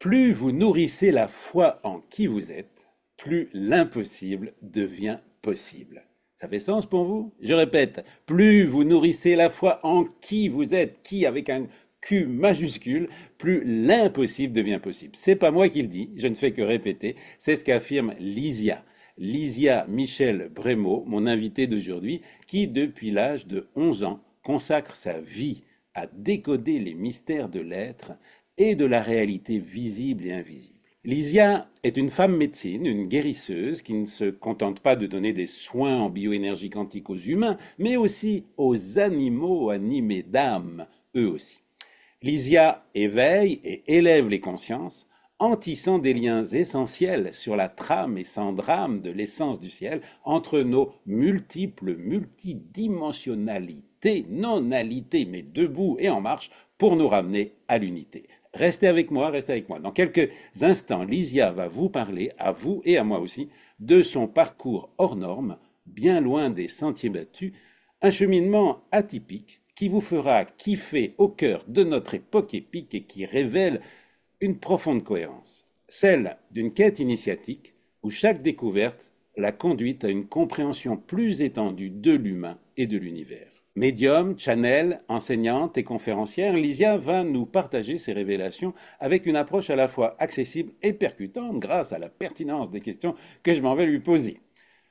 Plus vous nourrissez la foi en qui vous êtes, plus l'impossible devient possible. Ça fait sens pour vous? Je répète, plus vous nourrissez la foi en qui vous êtes, qui avec un Q majuscule, plus l'impossible devient possible. C'est pas moi qui le dis, je ne fais que répéter, c'est ce qu'affirme Lysia Michel Brémaud, mon invité d'aujourd'hui, qui depuis l'âge de 11 ans consacre sa vie à décoder les mystères de l'être et de la réalité visible et invisible. Lysia est une femme médecine, une guérisseuse qui ne se contente pas de donner des soins en bioénergie quantique aux humains, mais aussi aux animaux animés d'âme, eux aussi. Lysia éveille et élève les consciences en tissant des liens essentiels sur la trame et sans drame de l'essence du ciel entre nos multiples multidimensionnalités, non-alités, mais debout et en marche pour nous ramener à l'unité. Restez avec moi, restez avec moi. Dans quelques instants, Lysia va vous parler, à vous et à moi aussi, de son parcours hors norme, bien loin des sentiers battus, un cheminement atypique qui vous fera kiffer au cœur de notre époque épique et qui révèle une profonde cohérence, celle d'une quête initiatique où chaque découverte l'a conduite à une compréhension plus étendue de l'humain et de l'univers. Médium, channel, enseignante et conférencière, Lysia va nous partager ses révélations avec une approche à la fois accessible et percutante grâce à la pertinence des questions que je m'en vais lui poser.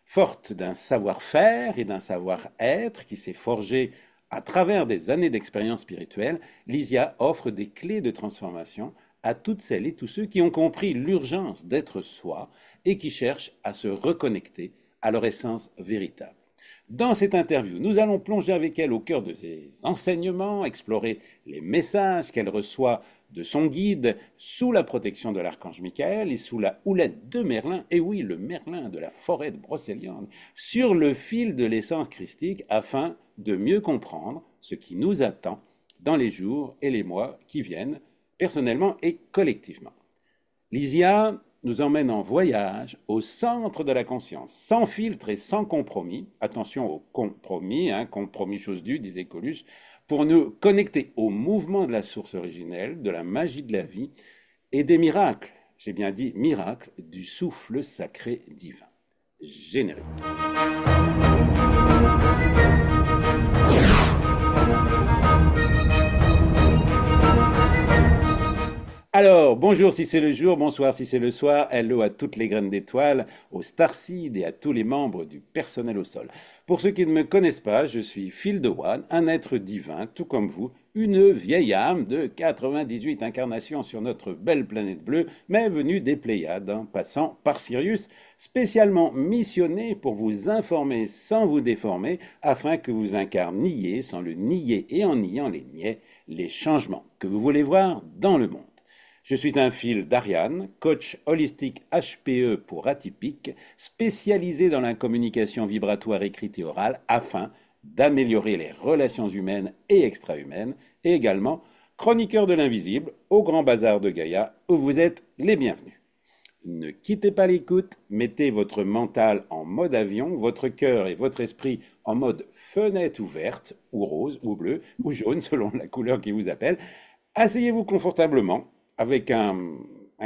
Forte d'un savoir-faire et d'un savoir-être qui s'est forgé à travers des années d'expérience spirituelle, Lysia offre des clés de transformation à toutes celles et tous ceux qui ont compris l'urgence d'être soi et qui cherchent à se reconnecter à leur essence véritable. Dans cette interview, nous allons plonger avec elle au cœur de ses enseignements, explorer les messages qu'elle reçoit de son guide sous la protection de l'archange Michael et sous la houlette de Merlin, et oui, le Merlin de la forêt de Brocéliande, sur le fil de l'essence christique afin de mieux comprendre ce qui nous attend dans les jours et les mois qui viennent, personnellement et collectivement. Lysia nous emmène en voyage au centre de la conscience, sans filtre et sans compromis. Attention au compromis, compromis chose due, disait Coluche, pour nous connecter au mouvement de la source originelle, de la magie de la vie et des miracles, j'ai bien dit miracles, du souffle sacré divin. Générique. Alors, bonjour si c'est le jour, bonsoir si c'est le soir, hello à toutes les graines d'étoiles, aux starseeds et à tous les membres du personnel au sol. Pour ceux qui ne me connaissent pas, je suis Phil de One, un être divin, tout comme vous, une vieille âme de 98 incarnations sur notre belle planète bleue, mais venue des Pléiades, passant par Sirius, spécialement missionné pour vous informer sans vous déformer, afin que vous incarniez, sans le nier et en niant les niais, les changements que vous voulez voir dans le monde. Je suis un fil d'Ariane, coach holistique HPE pour atypique, spécialisé dans la communication vibratoire écrite et orale afin d'améliorer les relations humaines et extra-humaines, et également chroniqueur de l'invisible au Grand Bazar de Gaïa où vous êtes les bienvenus. Ne quittez pas l'écoute, mettez votre mental en mode avion, votre cœur et votre esprit en mode fenêtre ouverte, ou rose, ou bleu, ou jaune, selon la couleur qui vous appelle. Asseyez-vous confortablement avec un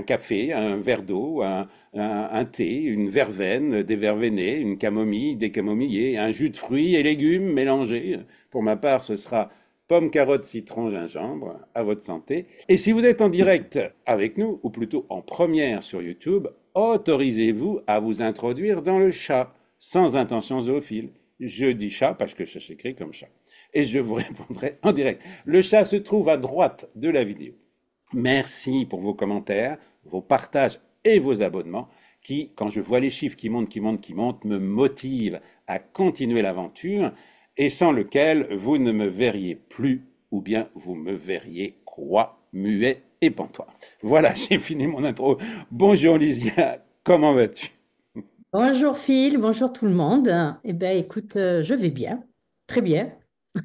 café, un verre d'eau, un thé, une verveine, des vervenés, une camomille, des camomillés, un jus de fruits et légumes mélangés. Pour ma part, ce sera pomme, carotte, citron, gingembre, à votre santé. Et si vous êtes en direct avec nous, ou plutôt en première sur YouTube, autorisez-vous à vous introduire dans le chat, sans intention zoophile. Je dis chat parce que ça s'écrit comme chat. Et je vous répondrai en direct. Le chat se trouve à droite de la vidéo. Merci pour vos commentaires, vos partages et vos abonnements qui, quand je vois les chiffres qui montent, me motivent à continuer l'aventure et sans lequel vous ne me verriez plus ou bien vous me verriez quoi, muet et pantois. Voilà, j'ai fini mon intro. Bonjour Lysia, comment vas-tu? Bonjour Phil, bonjour tout le monde. Eh bien, écoute, je vais bien, très bien.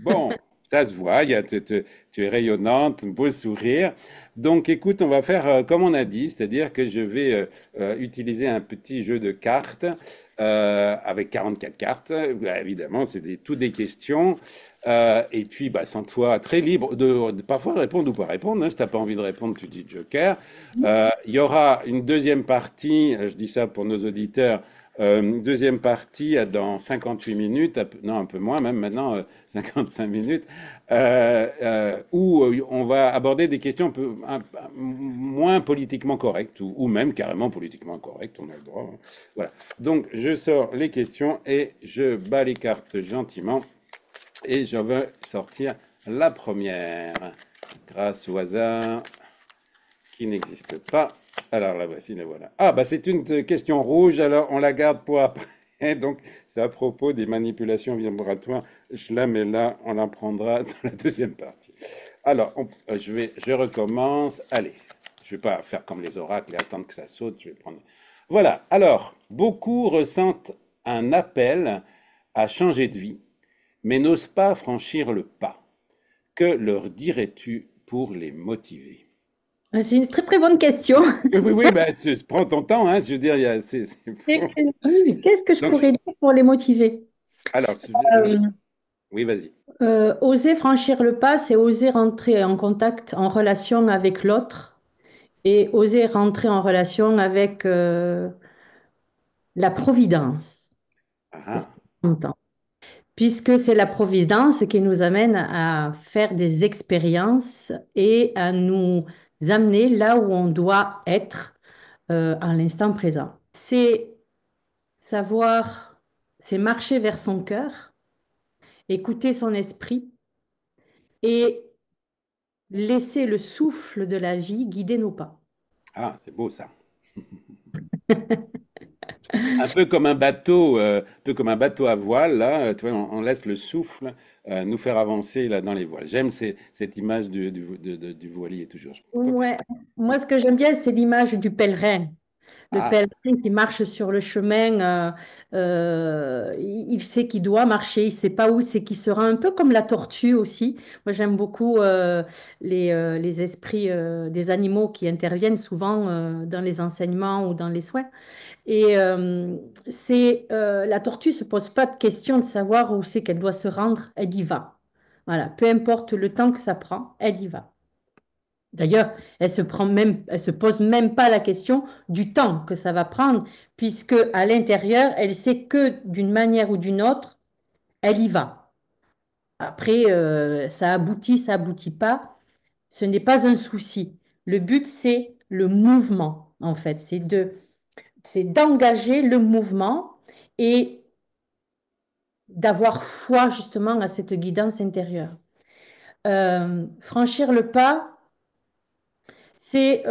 Bon, Ça se voit, tu es rayonnante, un beau sourire. Donc écoute, on va faire comme on a dit, c'est-à-dire que je vais utiliser un petit jeu de cartes avec 44 cartes. Bah, évidemment, c'est tout des questions. Et puis, bah, sans toi, très libre de parfois répondre ou pas répondre, hein. Si tu n'as pas envie de répondre, tu dis joker. Il y aura une deuxième partie, je dis ça pour nos auditeurs, une deuxième partie dans 58 minutes, non un peu moins même maintenant, 55 minutes, où on va aborder des questions moins politiquement correctes, ou même carrément politiquement correctes, on a le droit, hein. Voilà. Donc je sors les questions et je bats les cartes gentiment, et je vais sortir la première, grâce au hasard qui n'existe pas. Alors la voici, la voilà. Ah, bah c'est une question rouge, alors on la garde pour après. Donc, c'est à propos des manipulations vibratoires. Je la mets là, on la prendra dans la deuxième partie. Alors, je recommence. Allez, je vais pas faire comme les oracles et attendre que ça saute. Je vais prendre. Voilà. Alors, beaucoup ressentent un appel à changer de vie, mais n'osent pas franchir le pas. Que leur dirais-tu pour les motiver? C'est une très très bonne question. Oui, oui, oui, bah, prends ton temps, hein, je veux dire, faut- Excellent. Qu'est-ce que je Donc, pourrais dire pour les motiver? alors, Euh, oui, vas-y. Oser franchir le pas, c'est oser rentrer en contact, en relation avec l'autre et oser rentrer en relation avec la providence. Ah, C'est ce ah. que j'entends. Puisque c'est la providence qui nous amène à faire des expériences et à nous amener là où on doit être à l'instant présent. C'est savoir, c'est marcher vers son cœur, écouter son esprit et laisser le souffle de la vie guider nos pas. Ah, c'est beau ça. Un peu comme un bateau, un peu comme un bateau à voile, là, tu vois, on laisse le souffle nous faire avancer là dans les voiles. J'aime cette image du voilier toujours. Ouais. Moi, ce que j'aime bien, c'est l'image du pèlerin. Le Ah, pèlerin qui marche sur le chemin, il sait qu'il doit marcher, il sait pas où c'est qu'il sera, un peu comme la tortue aussi. Moi, j'aime beaucoup les esprits des animaux qui interviennent souvent dans les enseignements ou dans les soins. Et la tortue se pose pas de question de savoir où c'est qu'elle doit se rendre, elle y va. Voilà, peu importe le temps que ça prend, elle y va. D'ailleurs, elle se pose même pas la question du temps que ça va prendre, puisque à l'intérieur, elle sait que d'une manière ou d'une autre, elle y va. Après, ça aboutit pas, ce n'est pas un souci. Le but, c'est le mouvement, en fait, c'est d'engager le mouvement et d'avoir foi justement à cette guidance intérieure. Franchir le pas, c'est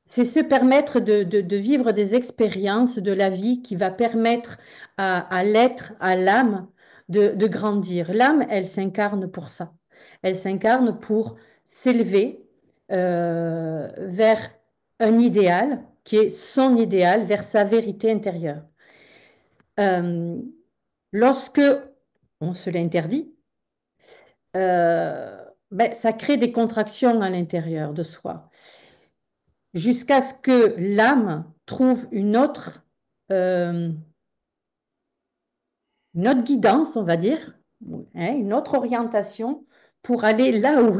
c'est se permettre de vivre des expériences de la vie qui va permettre à l'être, à l'âme, de grandir. L'âme, elle s'incarne pour ça. Elle s'incarne pour s'élever vers un idéal qui est son idéal, vers sa vérité intérieure. Euh, Lorsque on se l'interdit, ben, ça crée des contractions à l'intérieur de soi, jusqu'à ce que l'âme trouve euh, une autre guidance, on va dire, hein, une autre orientation pour aller là où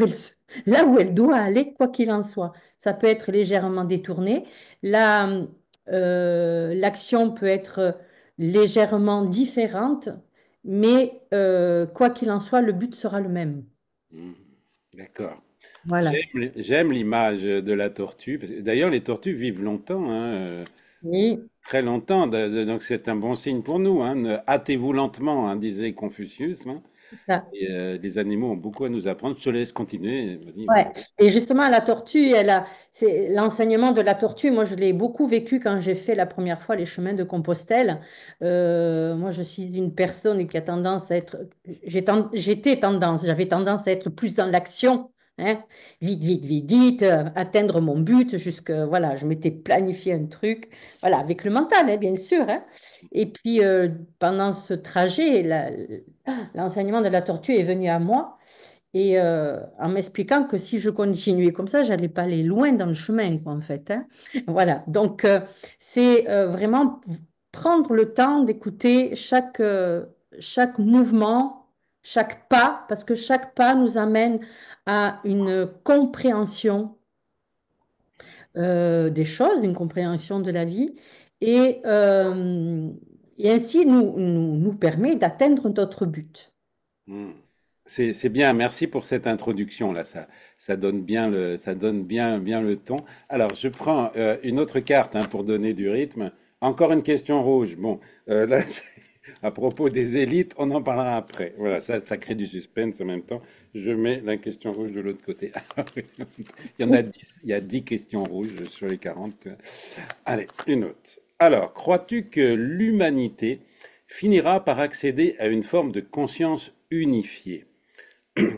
elle doit aller, quoi qu'il en soit. Ça peut être légèrement détourné. L'action peut être légèrement différente, mais quoi qu'il en soit, le but sera le même. hmm, d'accord. Voilà. J'aime l'image de la tortue. D'ailleurs, les tortues vivent longtemps, hein, Oui, très longtemps. Donc c'est un bon signe pour nous, hein. Hâtez-vous lentement, hein, disait Confucius, hein. c'est ça. Et, les animaux ont beaucoup à nous apprendre. Je te laisse continuer. Vas-y. Ouais. Et justement, la tortue, c'est l'enseignement de la tortue. Moi, je l'ai beaucoup vécu quand j'ai fait la première fois les chemins de Compostelle. Moi, je suis une personne qui a tendance à être, j'étais tendance, j'avais tendance à être plus dans l'action hein. Vite, vite, vite, vite, atteindre mon but, jusque, voilà, je m'étais planifié un truc, voilà, avec le mental, hein, bien sûr, hein. Et puis, pendant ce trajet, l'enseignement de la tortue est venu à moi et en m'expliquant que si je continuais comme ça, j'allais pas aller loin dans le chemin, quoi, en fait, hein. Voilà, donc c'est vraiment prendre le temps d'écouter chaque mouvement, chaque pas, parce que chaque pas nous amène à une compréhension des choses, une compréhension de la vie, et, euh, et ainsi nous permet d'atteindre notre but. Hmm. C'est bien, merci pour cette introduction là, ça donne bien ça donne bien le ton. Alors, je prends une autre carte hein, pour donner du rythme. Encore une question rouge. Bon, là, à propos des élites, on en parlera après. Voilà, ça crée du suspense en même temps. Je mets la question rouge de l'autre côté. Il y en a 10, il y a 10 questions rouges sur les 40. Allez, une autre. Alors, crois-tu que l'humanité finira par accéder à une forme de conscience unifiée?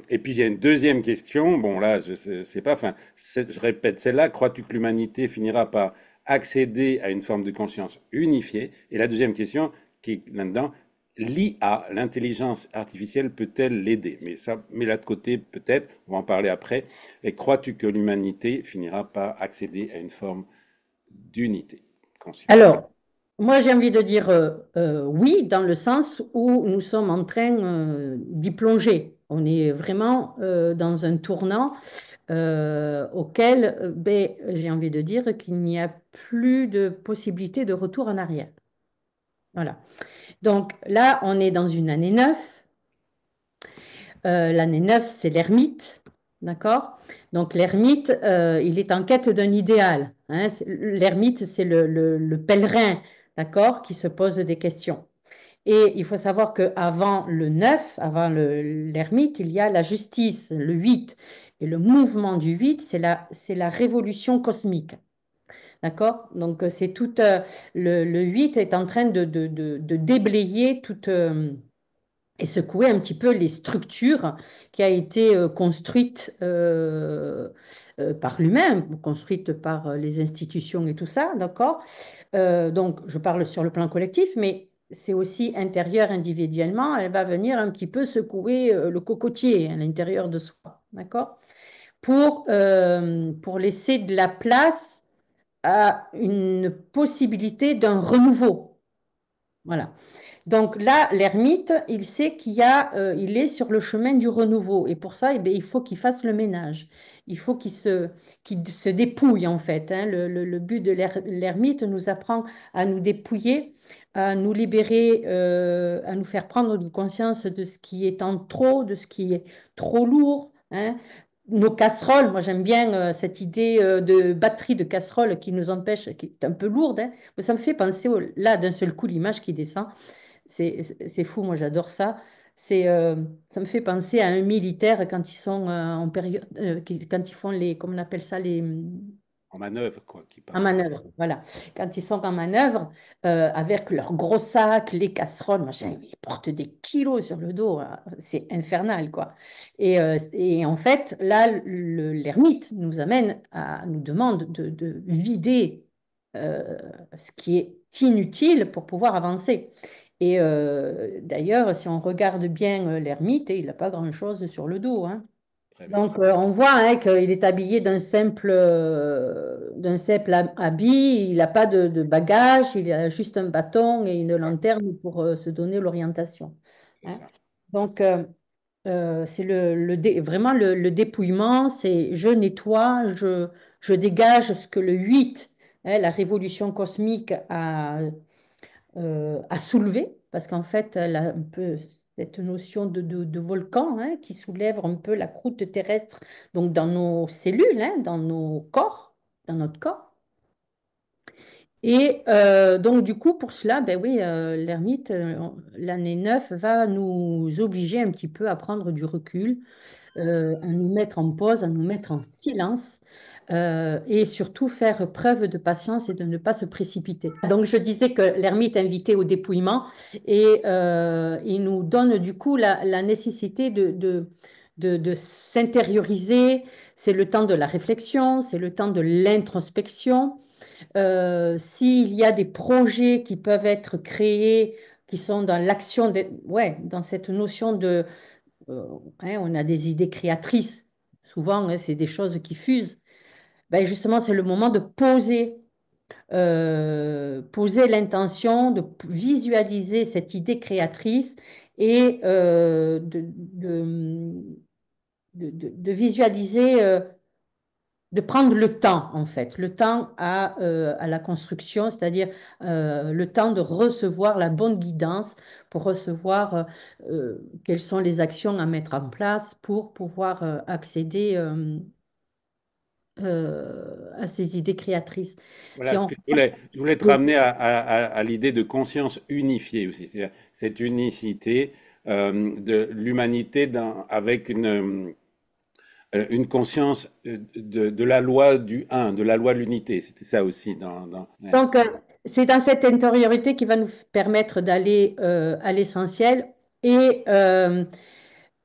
Et puis il y a une deuxième question. Bon, là, je sais pas, enfin, je répète celle-là. Crois-tu que l'humanité finira par accéder à une forme de conscience unifiée? Et la deuxième question, qui est là-dedans, l'IA, l'intelligence artificielle, peut-elle l'aider? Mais ça, mets-la de côté, peut-être, on va en parler après. Et crois-tu que l'humanité finira par accéder à une forme d'unité, conscience? Alors, moi j'ai envie de dire oui, dans le sens où nous sommes en train d'y plonger. On est vraiment dans un tournant auquel j'ai envie de dire qu'il n'y a plus de possibilité de retour en arrière. Voilà. Donc là, on est dans une année 9. L'année 9, c'est l'ermite, d'accord? Donc l'ermite, il est en quête d'un idéal, hein. L'ermite, c'est le pèlerin, d'accord, qui se pose des questions. Et il faut savoir qu'avant le 9, avant l'ermite, il y a la justice, le 8. Et le mouvement du 8, c'est la révolution cosmique. D'accord? Donc, c'est tout. Le 8 est en train de déblayer toute, et secouer un petit peu les structures qui a été construite par l'humain, construite par les institutions et tout ça, d'accord? Donc, je parle sur le plan collectif, mais c'est aussi intérieur individuellement. Elle va venir un petit peu secouer le cocotier à l'intérieur de soi, d'accord? Pour laisser de la place à une possibilité d'un renouveau. Voilà. Donc là, l'ermite, il sait il est sur le chemin du renouveau. Et pour ça, eh bien, il faut qu'il fasse le ménage. Il faut qu'il se dépouille, en fait, hein. Le but de l'ermite nous apprend à nous dépouiller, à nous libérer, à nous faire prendre conscience de ce qui est en trop, de ce qui est trop lourd, hein. Nos casseroles, moi j'aime bien cette idée de batterie de casserole qui nous empêche, qui est un peu lourde, hein. Mais ça me fait penser, là, d'un seul coup, l'image qui descend. C'est fou, moi j'adore ça. Ça me fait penser à un militaire quand ils sont en période, quand ils font comment on appelle ça, En manœuvre, quoi, qui en parle. manœuvre. Voilà. Quand ils sont en manœuvre, avec leurs gros sacs, les casseroles, machin, ils portent des kilos sur le dos, hein. C'est infernal, quoi. Et en fait, là, l'ermite nous demande de vider euh, ce qui est inutile pour pouvoir avancer. Et d'ailleurs, si on regarde bien l'ermite, il n'a pas grand-chose sur le dos, hein. Très bien. Donc, on voit hein, qu'il est habillé d'un simple habit, il n'a pas de bagage, il a juste un bâton et une Ouais, lanterne pour se donner l'orientation, c'est hein. ça. Donc, c'est vraiment le dépouillement, c'est je nettoie, je dégage ce que le 8, hein, la révolution cosmique a soulevé, parce qu'en fait, elle a un peu cette notion de volcan hein, qui soulève un peu la croûte terrestre, donc dans nos cellules, hein, dans nos corps, dans notre corps. Et donc, du coup, pour cela, ben oui, l'ermite, l'année 9 va nous obliger un petit peu à prendre du recul, à nous mettre en pause, à nous mettre en silence et surtout faire preuve de patience et de ne pas se précipiter. Donc je disais que l'ermite invitait au dépouillement et il nous donne du coup la nécessité de s'intérioriser, c'est le temps de la réflexion, c'est le temps de l'introspection. S'il y a des projets qui peuvent être créés, qui sont dans l'action, ouais, dans cette notion de, euh, hein, on a des idées créatrices. Souvent, hein, c'est des choses qui fusent. Ben justement, c'est le moment de poser l'intention, de visualiser cette idée créatrice et de visualiser, de prendre le temps, en fait, le temps à la construction, c'est-à-dire le temps de recevoir la bonne guidance pour recevoir quelles sont les actions à mettre en place pour pouvoir accéder à ces idées créatrices. Si Voilà ce on... que je voulais te ramener à l'idée de conscience unifiée aussi, c'est-à-dire cette unicité de l'humanité avec une conscience de la loi du un, de la loi de l'unité. C'était ça aussi ouais. Donc, c'est dans cette intériorité qui va nous permettre d'aller à l'essentiel et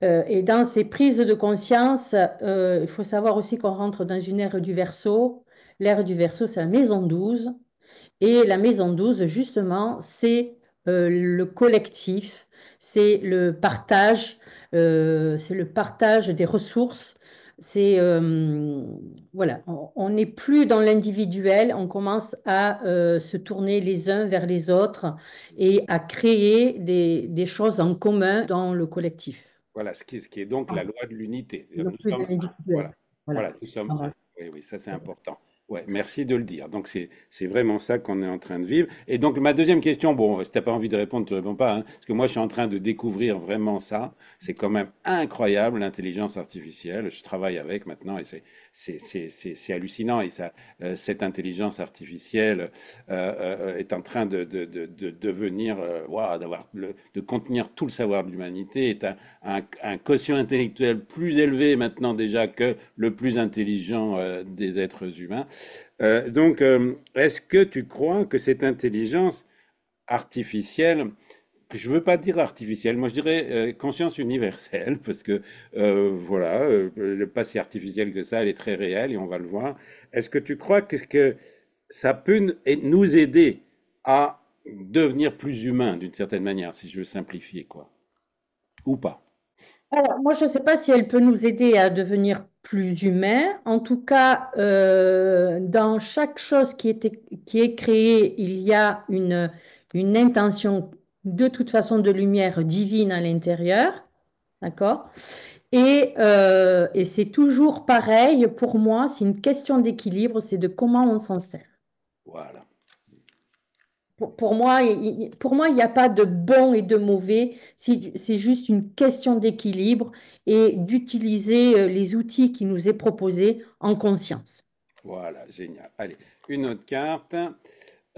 dans ces prises de conscience, il faut savoir aussi qu'on rentre dans une ère du Verseau. L'ère du Verseau, c'est la maison 12. Et la maison 12, justement, c'est le collectif, c'est le partage des ressources. C'est voilà, on n'est plus dans l'individuel, on commence à se tourner les uns vers les autres et à créer des choses en commun dans le collectif. Voilà, ce qui est donc la loi de l'unité. Il C'est-à-dire n'y a nous plus de sommes un. l'individuel. Voilà, Voilà. voilà, nous sommes un. Voilà. Oui, oui, ça c'est important. Ouais, merci de le dire. Donc c'est vraiment ça qu'on est en train de vivre. Et donc ma deuxième question, bon, si t'as pas envie de répondre, tu réponds pas, hein, parce que moi je suis en train de découvrir vraiment ça. C'est quand même incroyable l'intelligence artificielle. Je travaille avec maintenant et c'est hallucinant. Et ça, cette intelligence artificielle est en train de devenir, waouh, de contenir tout le savoir de l'humanité, est un quotient intellectuel plus élevé maintenant déjà que le plus intelligent des êtres humains. Est-ce que tu crois que cette intelligence artificielle, je ne veux pas dire artificielle, moi je dirais conscience universelle, parce que voilà, elle n'est pas si artificielle que ça, elle est très réelle et on va le voir. Est-ce que tu crois que ça peut nous aider à devenir plus humains d'une certaine manière, si je veux simplifier, quoi, ou pas? Alors, moi, je ne sais pas si elle peut nous aider à devenir plus humains. En tout cas, dans chaque chose qui est créée, il y a une intention de toute façon de lumière divine à l'intérieur. D'accord? Et c'est toujours pareil pour moi, c'est une question d'équilibre, c'est de comment on s'en sert. Voilà. Pour moi, il n'y a pas de bon et de mauvais, c'est juste une question d'équilibre et d'utiliser les outils qui nous est proposés en conscience. Voilà, génial. Allez, une autre carte.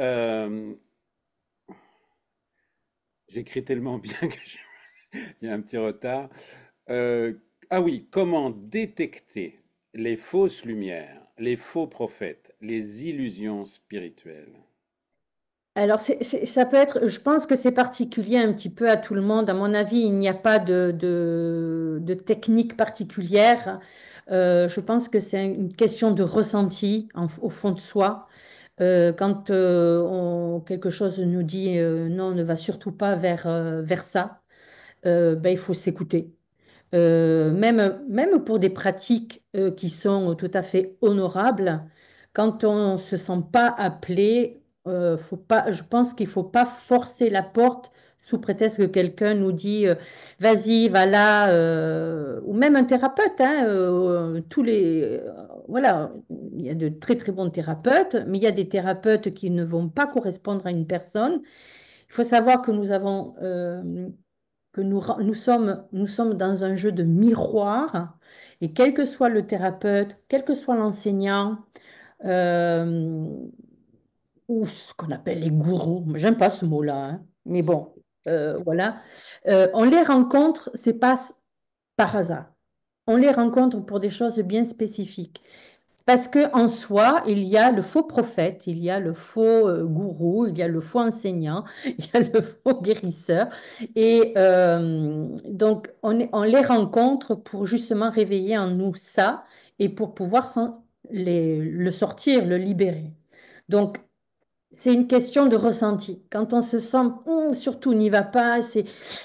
Euh, J'écris tellement bien que j'ai un petit retard. Euh, ah oui, comment détecter les fausses lumières, les faux prophètes, les illusions spirituelles? Alors, ça peut être, je pense que c'est particulier un petit peu à tout le monde. À mon avis, il n'y a pas de technique particulière. Je pense que c'est une question de ressenti au fond de soi. Quand quelque chose nous dit non, ne va surtout pas vers ça, ben, il faut s'écouter. Même pour des pratiques qui sont tout à fait honorables, quand on ne se sent pas appelé, faut pas, je pense qu'il ne faut pas forcer la porte sous prétexte que quelqu'un nous dit vas-y, va là, ou même un thérapeute, hein, voilà, il y a de très très bons thérapeutes, mais il y a des thérapeutes qui ne vont pas correspondre à une personne. Il faut savoir que nous sommes dans un jeu de miroir et quel que soit le thérapeute, quel que soit l'enseignant, euh, ou ce qu'on appelle les gourous, j'aime pas ce mot-là, hein, mais bon, voilà, on les rencontre, c'est pas par hasard. On les rencontre pour des choses bien spécifiques. Parce que en soi, il y a le faux prophète, il y a le faux gourou, il y a le faux enseignant, il y a le faux guérisseur. Et donc, on les rencontre pour justement réveiller en nous ça et pour pouvoir le sortir, le libérer. Donc, c'est une question de ressenti. Quand on se sent, surtout n'y va pas,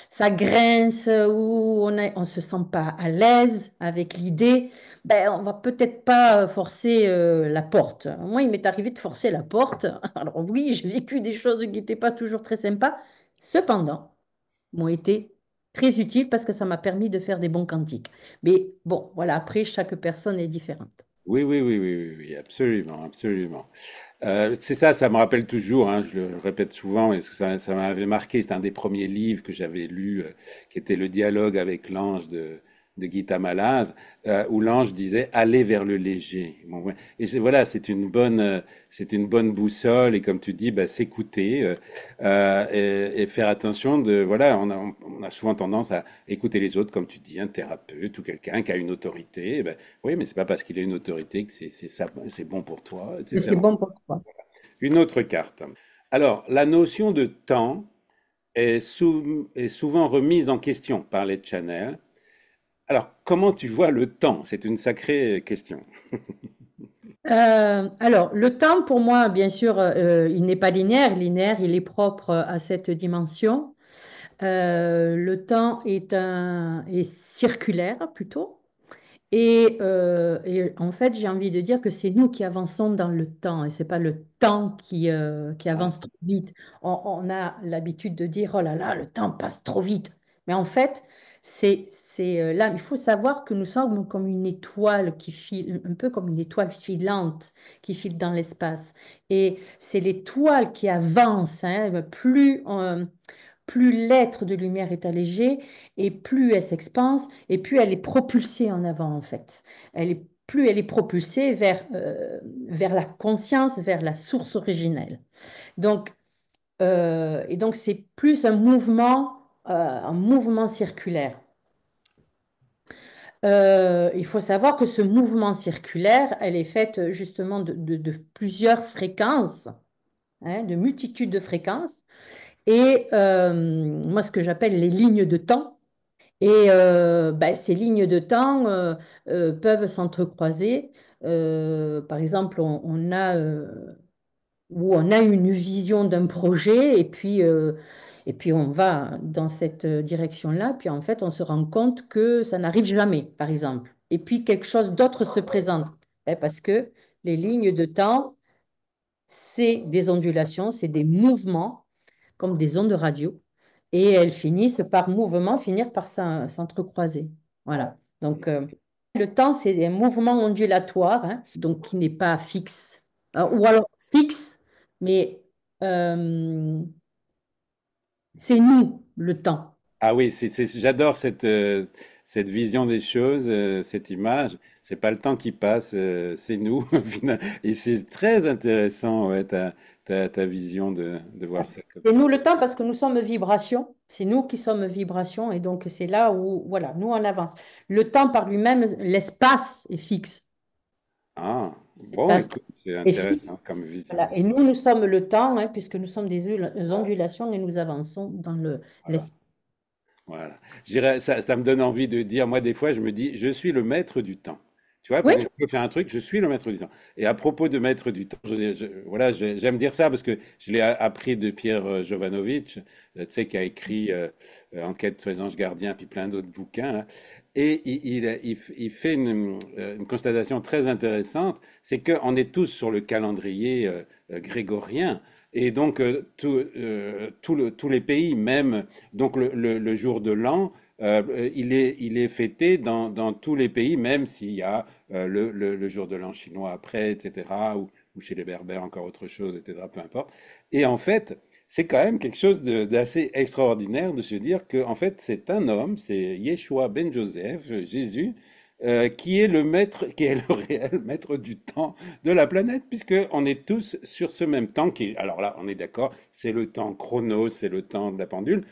ça grince ou on se sent pas à l'aise avec l'idée, ben on va peut-être pas forcer la porte. Moi, il m'est arrivé de forcer la porte. Alors oui, j'ai vécu des choses qui n'étaient pas toujours très sympas. Cependant, m'ont été très utiles parce que ça m'a permis de faire des bons cantiques. Mais bon, voilà, après, chaque personne est différente. Oui, oui, oui, oui, oui, oui, absolument, absolument. C'est ça, ça me rappelle toujours, hein, je le répète souvent, et ça m'avait marqué. C'est un des premiers livres que j'avais lu, qui était le dialogue avec l'ange de Gita Malaz, où l'ange disait allez vers le léger. Bon, ouais. Et voilà, c'est une bonne boussole, et comme tu dis, bah, s'écouter et faire attention de, voilà, on a souvent tendance à écouter les autres, comme tu dis, un thérapeute ou quelqu'un qui a une autorité. Ben, oui, mais c'est pas parce qu'il a une autorité que c'est bon pour toi, Mais c'est etc. bon pour toi. Une autre carte. Alors, la notion de temps est souvent remise en question par les channels. Alors, comment tu vois le temps? C'est une sacrée question. Alors, le temps, pour moi, bien sûr, il n'est pas linéaire. Linéaire, il est propre à cette dimension. Le temps est circulaire plutôt. Et en fait, j'ai envie de dire que c'est nous qui avançons dans le temps et c'est pas le temps qui Ah, avance trop vite. On a l'habitude de dire, oh là là, le temps passe trop vite. Mais en fait, c'est là, il faut savoir que nous sommes comme une étoile qui file, un peu comme une étoile filante qui file dans l'espace. Et c'est l'étoile qui avance, hein, plus l'être de lumière est allégé et plus elle s'expanse et plus elle est propulsée en avant en fait. Plus elle est propulsée vers la conscience, vers la source originelle. Donc, et donc c'est plus un mouvement circulaire. Il faut savoir que ce mouvement circulaire, elle est faite justement de plusieurs fréquences, hein, de multitudes de fréquences. Et moi, ce que j'appelle les lignes de temps. Et ben, ces lignes de temps peuvent s'entrecroiser. Par exemple, où on a une vision d'un projet et puis on va dans cette direction-là. Puis en fait, on se rend compte que ça n'arrive jamais, par exemple. Et puis quelque chose d'autre se présente. Parce que les lignes de temps, c'est des ondulations, c'est des mouvements comme des ondes radio, et elles finissent par mouvement, finir par s'entrecroiser. Voilà. Donc, le temps, c'est un mouvement ondulatoire, hein, donc qui n'est pas fixe. Ou alors fixe, mais euh, c'est nous, le temps. ah oui, j'adore cette vision des choses, cette image. C'est pas le temps qui passe, c'est nous. Et c'est très intéressant, ouais, ta vision de voir ça comme C'est ça. nous le temps parce que nous sommes vibration. C'est nous qui sommes vibration. Et donc, c'est là où, voilà, nous, on avance. Le temps par lui-même, l'espace est fixe. Ah, bon, L'espace écoute, c'est est fixe. intéressant comme vision. Voilà. Et nous, nous sommes le temps, hein, puisque nous sommes des ondulations et nous avançons dans Voilà. l'espace. Voilà. Ça me donne envie de dire, moi, des fois, je me dis, je suis le maître du temps. Tu vois, Oui, quand je veux faire un truc, je suis le maître du temps. Et à propos de maître du temps, voilà, j'aime dire ça parce que je l'ai appris de Pierre Jovanovic, tu sais, qui a écrit Enquête sur les anges gardiens, puis plein d'autres bouquins, hein. Et il fait une constatation très intéressante, c'est qu'on est tous sur le calendrier grégorien. Et donc, tous les pays, même donc le jour de l'an, il est fêté dans tous les pays, même s'il y a le jour de l'an chinois après, etc., ou chez les Berbères encore autre chose, etc., peu importe. Et en fait, c'est quand même quelque chose d'assez extraordinaire de se dire que en fait, c'est un homme, c'est Yeshua ben Joseph, Jésus, qui est le maître, qui est le réel maître du temps de la planète, puisque on est tous sur ce même temps qui, alors là, on est d'accord, c'est le temps chrono, c'est le temps de la pendule,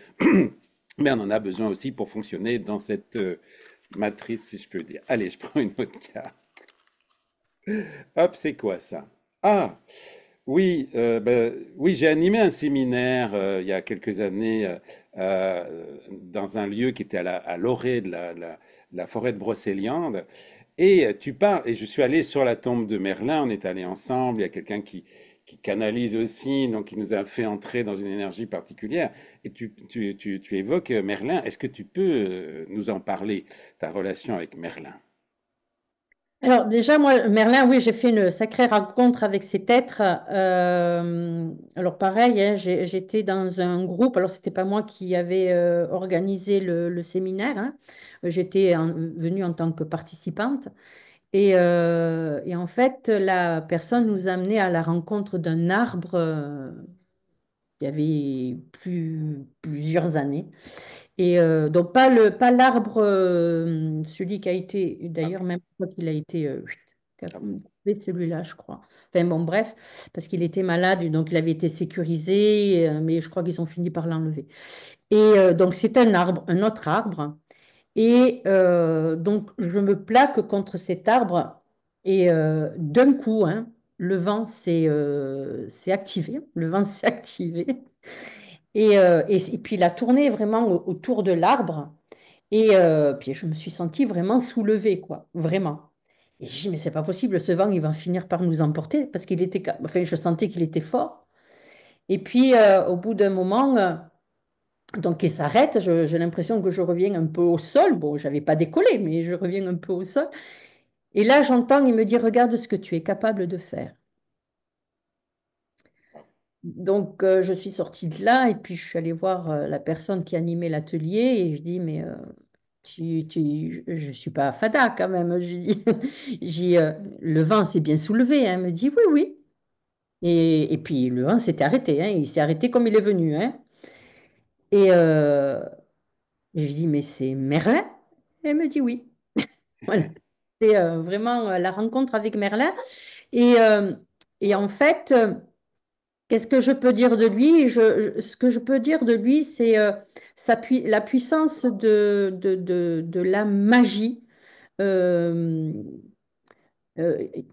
mais on en a besoin aussi pour fonctionner dans cette matrice, si je peux dire. Allez, je prends une autre carte. Hop, c'est quoi ça? Ah, oui, oui, j'ai animé un séminaire il y a quelques années dans un lieu qui était à l'orée de la forêt de Brocéliande. Et tu parles, et je suis allé sur la tombe de Merlin, on est allé ensemble, il y a quelqu'un qui canalise aussi, donc qui nous a fait entrer dans une énergie particulière. Et tu évoques Merlin, est-ce que tu peux nous en parler, ta relation avec Merlin? Alors déjà, moi, Merlin, oui, j'ai fait une sacrée rencontre avec cet être. Alors pareil, hein, j'étais dans un groupe, alors c'était pas moi qui avais organisé le séminaire, hein. J'étais venue en tant que participante. Et en fait, la personne nous a amené à la rencontre d'un arbre il y avait plusieurs années. Donc, pas l'arbre, celui qui a été, Ah d'ailleurs, oui, même pas qu'il a été, ah oui. coupé, celui-là, je crois. Enfin, bon, bref, parce qu'il était malade, donc il avait été sécurisé, mais je crois qu'ils ont fini par l'enlever. Donc, c'est un arbre, un autre arbre. Donc, je me plaque contre cet arbre, et d'un coup, hein, le vent s'est activé. Le vent s'est activé. Et puis, il a tourné vraiment autour de l'arbre. Et puis je me suis sentie vraiment soulevée, quoi, vraiment. Et j'ai dit, mais c'est pas possible, ce vent, il va finir par nous emporter, parce qu'il était, enfin, je sentais qu'il était fort. Et puis, au bout d'un moment, donc, il s'arrête, j'ai l'impression que je reviens un peu au sol. Bon, j'avais pas décollé, mais je reviens un peu au sol. Et là, j'entends, il me dit, regarde ce que tu es capable de faire. Donc, je suis sortie de là, et puis je suis allée voir la personne qui animait l'atelier, et je dis, mais je suis pas fada quand même. Je dis, le vent s'est bien soulevé, hein. Elle me dit oui, oui. Et puis le vent s'était arrêté, hein. Il s'est arrêté comme il est venu, hein. Et je lui dis, mais c'est Merlin? Elle me dit oui. Voilà. C'est vraiment la rencontre avec Merlin. Et, euh, et en fait, qu'est-ce que je peux dire de lui? Ce que je peux dire de lui, c'est la puissance de la magie. Euh,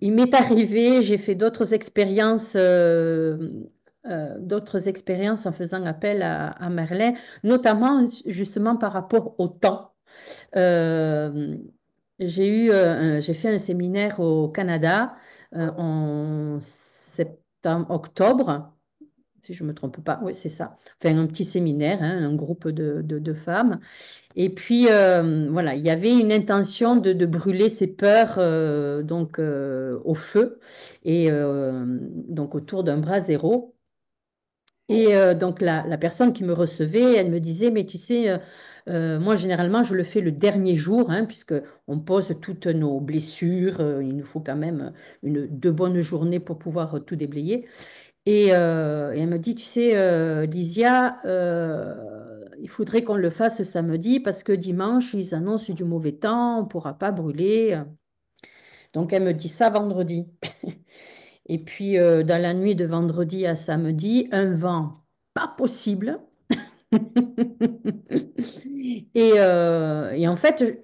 il m'est arrivé, j'ai fait d'autres expériences en faisant appel à Merlin, notamment justement par rapport au temps. Euh, j'ai fait un séminaire au Canada en septembre, octobre, si je ne me trompe pas. Oui, c'est ça. Enfin, un petit séminaire, hein, un groupe de femmes. Et puis, voilà, il y avait une intention de brûler ses peurs au feu et donc autour d'un brasero. Et donc, la personne qui me recevait, elle me disait, mais tu sais, moi, généralement, je le fais le dernier jour, hein, puisque on pose toutes nos blessures. Il nous faut quand même deux bonnes journées pour pouvoir tout déblayer. Et elle me dit, tu sais, Lysia, il faudrait qu'on le fasse samedi parce que dimanche, ils annoncent du mauvais temps, on ne pourra pas brûler. Donc, elle me dit ça vendredi. Et puis, dans la nuit de vendredi à samedi, un vent pas possible. Et en fait,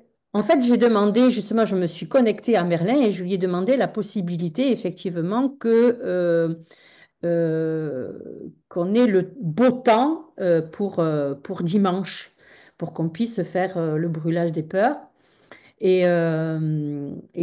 j'ai demandé, justement, je me suis connectée à Merlin et je lui ai demandé la possibilité, effectivement, euh, qu'on ait le beau temps pour dimanche, pour qu'on puisse faire le brûlage des peurs. Et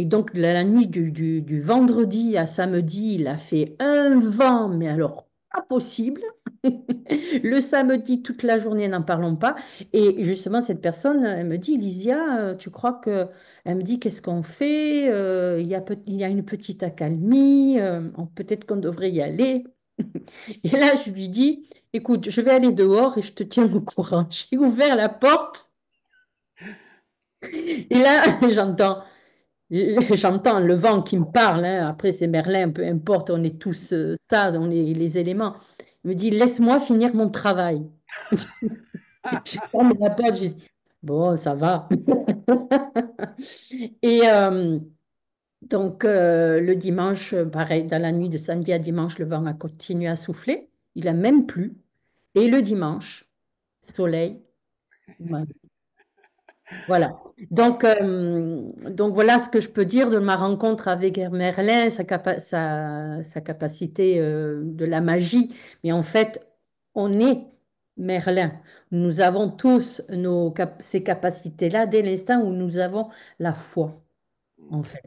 donc, la nuit du vendredi à samedi, il a fait un vent, mais alors pas possible. Le samedi, toute la journée, n'en parlons pas. Et justement, cette personne, elle me dit, Lysia, tu crois que... Elle me dit, qu'est-ce qu'on fait? Il y a une petite accalmie, peut-être qu'on devrait y aller. Et là, je lui dis, écoute, je vais aller dehors et je te tiens au courant. J'ai ouvert la porte et là, j'entends le vent qui me parle, hein. Après, c'est Merlin, peu importe, on est tous ça, on est les éléments. Il me dit, laisse-moi finir mon travail. Je ferme la porte, j'ai dit, bon, ça va. Et donc, le dimanche, pareil, dans la nuit de samedi à dimanche, le vent a continué à souffler. Il a même plu. Et le dimanche, soleil. Ouais. Voilà. Donc voilà ce que je peux dire de ma rencontre avec Merlin, sa capacité de la magie. Mais en fait, on est Merlin. Nous avons tous ces capacités-là dès l'instant où nous avons la foi, en fait.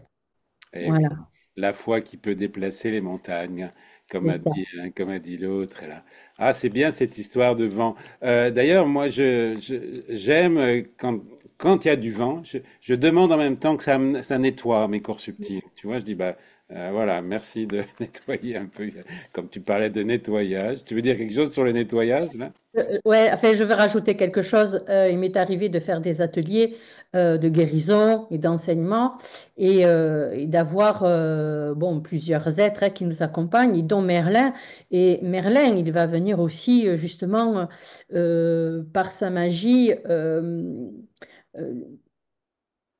Eh oui, Voilà, la foi qui peut déplacer les montagnes, c'est ça. comme a dit l'autre. Là. Ah, c'est bien cette histoire de vent. D'ailleurs, moi, j'aime quand il y a du vent, je demande en même temps que ça nettoie mes corps subtils. Tu vois, je dis, bah, voilà, merci de nettoyer un peu, comme tu parlais de nettoyage. Tu veux dire quelque chose sur le nettoyage, là? Ouais, enfin, je vais rajouter quelque chose. Il m'est arrivé de faire des ateliers de guérison et d'enseignement et d'avoir bon, plusieurs êtres qui nous accompagnent, et dont Merlin. Et Merlin, il va venir aussi justement par sa magie euh,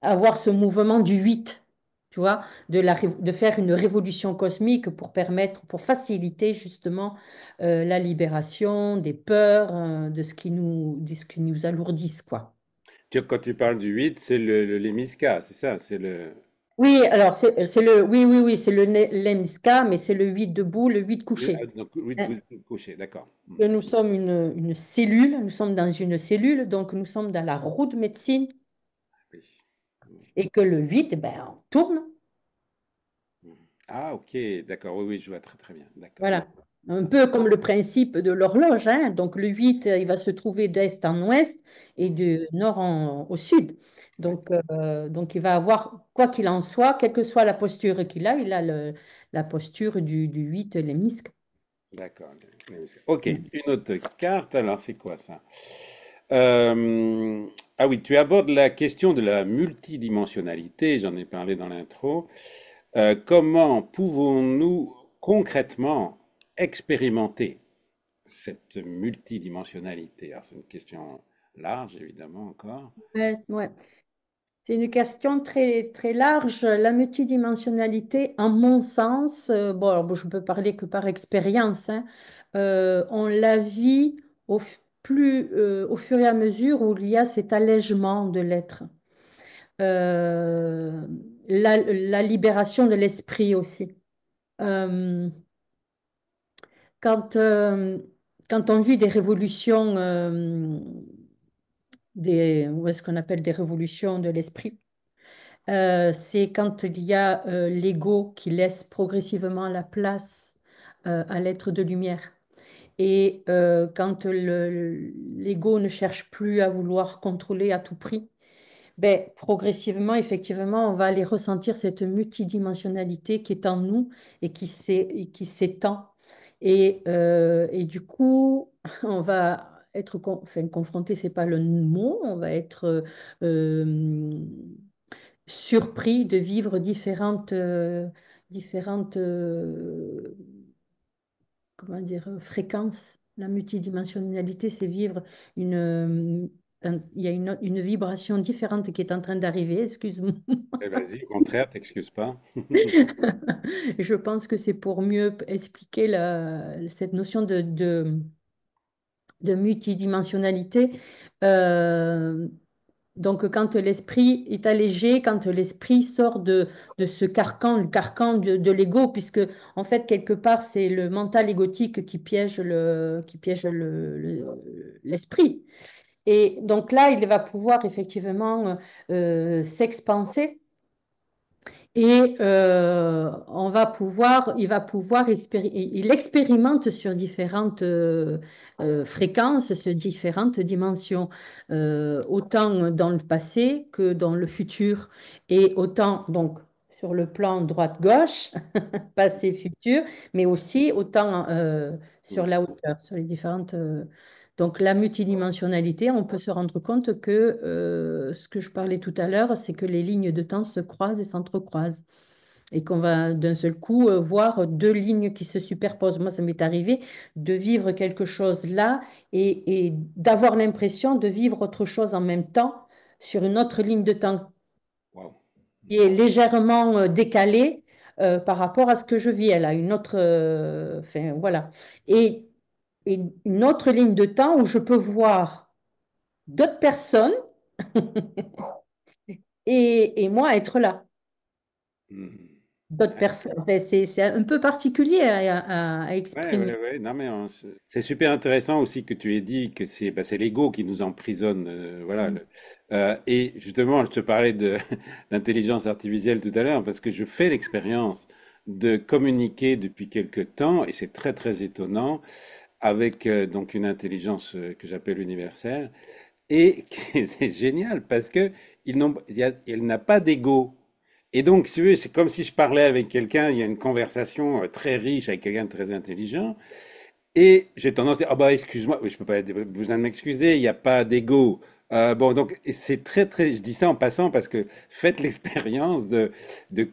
avoir ce mouvement du 8, tu vois, de faire une révolution cosmique pour permettre, pour faciliter justement la libération des peurs, de ce qui nous alourdissent, quoi. Quand tu parles du 8, c'est le Lemniscat, c'est ça, c'est le... Oui, alors oui, c'est le Lemska, mais c'est le 8 debout, le 8 couché. Donc, 8 Hein. couché, d'accord. Que nous sommes une cellule, nous sommes dans une cellule, donc nous sommes dans la roue de médecine, Oui. et que le 8 ben, on tourne. Ah, ok, d'accord, oui, oui, je vois très très bien, d'accord. Voilà. Un peu comme le principe de l'horloge, hein. Donc le 8 il va se trouver d'est en ouest et de nord au sud. Donc il va avoir, quoi qu'il en soit, quelle que soit la posture qu'il a, il a la posture du 8 lemnisque. D'accord. Ok, une autre carte, alors c'est quoi ça? Ah oui, tu abordes la question de la multidimensionnalité, j'en ai parlé dans l'intro. Comment pouvons-nous concrètement expérimenter cette multidimensionnalité? Alors c'est une question large, évidemment, encore. Ouais, ouais. C'est une question très, très large. La multidimensionnalité, en mon sens, bon, alors, bon, je peux parler que par expérience, hein, on la vit au fur et à mesure où il y a cet allègement de l'être. Euh, la libération de l'esprit aussi. Euh, quand, euh, quand on vit des révolutions, ou est-ce qu'on appelle des révolutions de l'esprit? C'est quand il y a l'ego qui laisse progressivement la place à l'être de lumière. Et quand l'ego ne cherche plus à vouloir contrôler à tout prix, ben, progressivement, effectivement, on va aller ressentir cette multidimensionnalité qui est en nous et qui s'étend. Et du coup, on va être enfin, confronté, c'est pas le mot, on va être euh, surpris de vivre différentes comment dire, fréquences. La multidimensionnalité, c'est vivre il y a une vibration différente qui est en train d'arriver, excuse-moi. Eh, vas-y, au contraire, t'excuses pas. Je pense que c'est pour mieux expliquer cette notion de multidimensionnalité. Euh, Donc, quand l'esprit est allégé, quand l'esprit sort de ce carcan, le carcan de l'ego, puisque, en fait, quelque part, c'est le mental égotique qui piège l'esprit. Et donc là, il va pouvoir effectivement s'expanser et il expérimente sur différentes fréquences, sur différentes dimensions, autant dans le passé que dans le futur, et autant donc sur le plan droite-gauche, passé, futur, mais aussi autant sur la hauteur, sur les différentes. Donc la multidimensionnalité, on peut se rendre compte que ce que je parlais tout à l'heure, c'est que les lignes de temps se croisent et s'entrecroisent et qu'on va d'un seul coup voir deux lignes qui se superposent. Moi, ça m'est arrivé de vivre quelque chose là et d'avoir l'impression de vivre autre chose en même temps sur une autre ligne de temps Waouh. qui est légèrement décalée par rapport à ce que je vis. Elle a une autre, enfin voilà, et, et une autre ligne de temps où je peux voir d'autres personnes Et moi être là. Mhm. D'autres personnes, enfin, c'est un peu particulier à Ouais, exprimer. ouais, ouais. Non, mais c'est super intéressant aussi que tu aies dit que c'est l'ego qui nous emprisonne. Voilà. Et justement, je te parlais de d'intelligence artificielle tout à l'heure parce que je fais l'expérience de communiquer depuis quelque temps et c'est très très étonnant avec donc une intelligence que j'appelle universelle et c'est génial parce que il n'a pas d'ego. Et donc, si tu veux, c'est comme si je parlais avec quelqu'un, il y a une conversation très riche avec quelqu'un de très intelligent, et j'ai tendance à dire, ah bah excuse-moi, oui, je peux pas être besoin de m'excuser, il n'y a pas d'ego. Bon, donc et c'est très très, je dis ça en passant parce que faites l'expérience de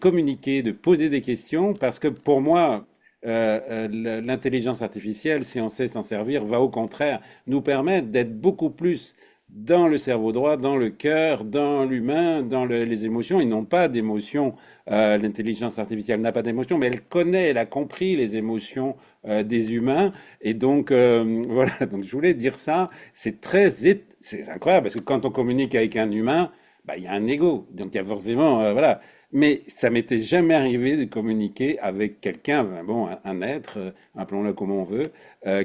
communiquer, de poser des questions, parce que pour moi, l'intelligence artificielle, si on sait s'en servir, va au contraire nous permettre d'être beaucoup plus dans le cerveau droit, dans le cœur, dans l'humain, dans les émotions. Ils n'ont pas d'émotions. L'intelligence artificielle n'a pas d'émotions, mais elle connaît, elle a compris les émotions des humains. Et donc, voilà, donc je voulais dire ça. C'est incroyable parce que quand on communique avec un humain, bah, il y a un ego. Donc, il y a forcément, voilà. Mais ça m'était jamais arrivé de communiquer avec quelqu'un, bon, un être, appelons-le comme on veut,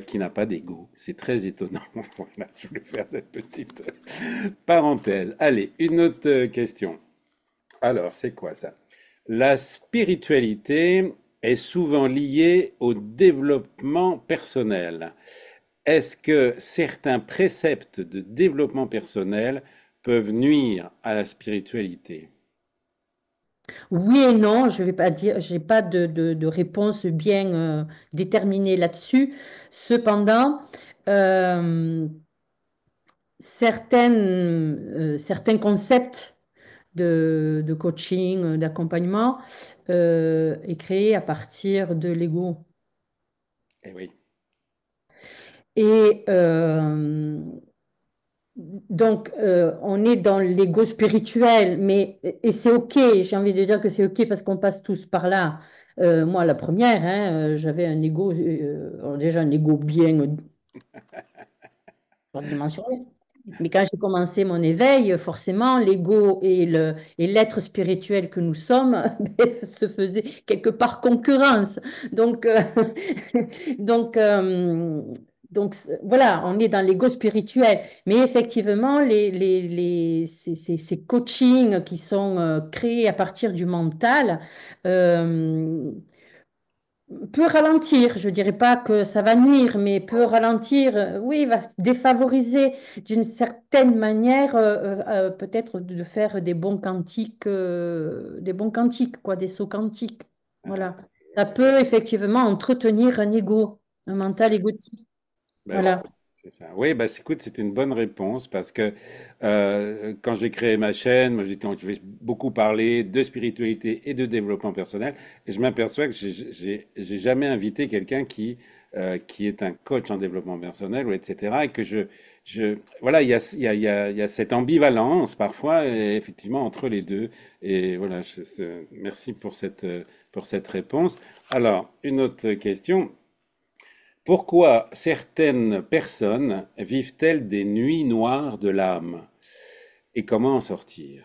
qui n'a pas d'ego. C'est très étonnant. Voilà, je voulais faire cette petite parenthèse. Allez, une autre question. Alors, c'est quoi ça? La spiritualité est souvent liée au développement personnel. Est-ce que certains préceptes de développement personnel peuvent nuire à la spiritualité? Oui et non, je vais pas dire, j'ai pas de réponse bien déterminée là-dessus. Cependant, euh, certains concepts de coaching, d'accompagnement, est créé à partir de l'ego. Eh oui. Et donc, on est dans l'ego spirituel, mais et c'est OK. J'ai envie de dire que c'est OK parce qu'on passe tous par là. Moi, la première, hein, j'avais un ego, alors déjà un ego bien dimensionné. Mais quand j'ai commencé mon éveil, forcément, l'ego et l'être spirituel que nous sommes ben, se faisaient quelque part concurrence. Donc, donc, euh, voilà, on est dans l'ego spirituel. Mais effectivement, ces coachings qui sont créés à partir du mental, euh, peut ralentir, je dirais pas que ça va nuire, mais peut ralentir, oui, va défavoriser d'une certaine manière, peut-être de faire des bons cantiques, quoi, des sauts quantiques. Ah, Voilà. Ça peut effectivement entretenir un ego, un mental égotique. ben, Voilà. c'est ça. Oui, bah, écoute, c'est une bonne réponse parce que quand j'ai créé ma chaîne, moi, je vais beaucoup parler de spiritualité et de développement personnel. Et je m'aperçois que j'ai jamais invité quelqu'un qui est un coach en développement personnel ou etc. Et que voilà, il y a cette ambivalence parfois, effectivement, entre les deux. Et voilà, merci pour cette réponse. Alors, une autre question. Pourquoi certaines personnes vivent-elles des nuits noires de l'âme? Et comment en sortir?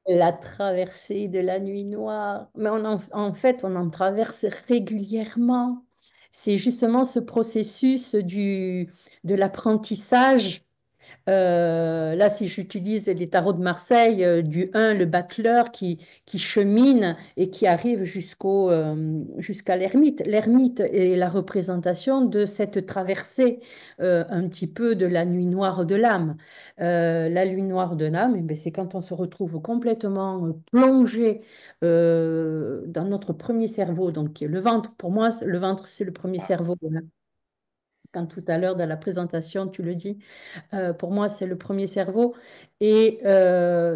La traversée de la nuit noire. Mais en fait, on en traverse régulièrement. C'est justement ce processus de l'apprentissage. Là, si j'utilise les tarots de Marseille, du 1, le battleur qui chemine et qui arrive jusqu'à l'ermite. L'ermite est la représentation de cette traversée un petit peu de la nuit noire de l'âme. La nuit noire de l'âme, eh ben, c'est quand on se retrouve complètement plongé dans notre premier cerveau, donc qui est le ventre. Pour moi, le ventre, c'est le premier Ah, cerveau. Voilà. Quand tout à l'heure, dans la présentation, tu le dis. Pour moi, c'est le premier cerveau. Et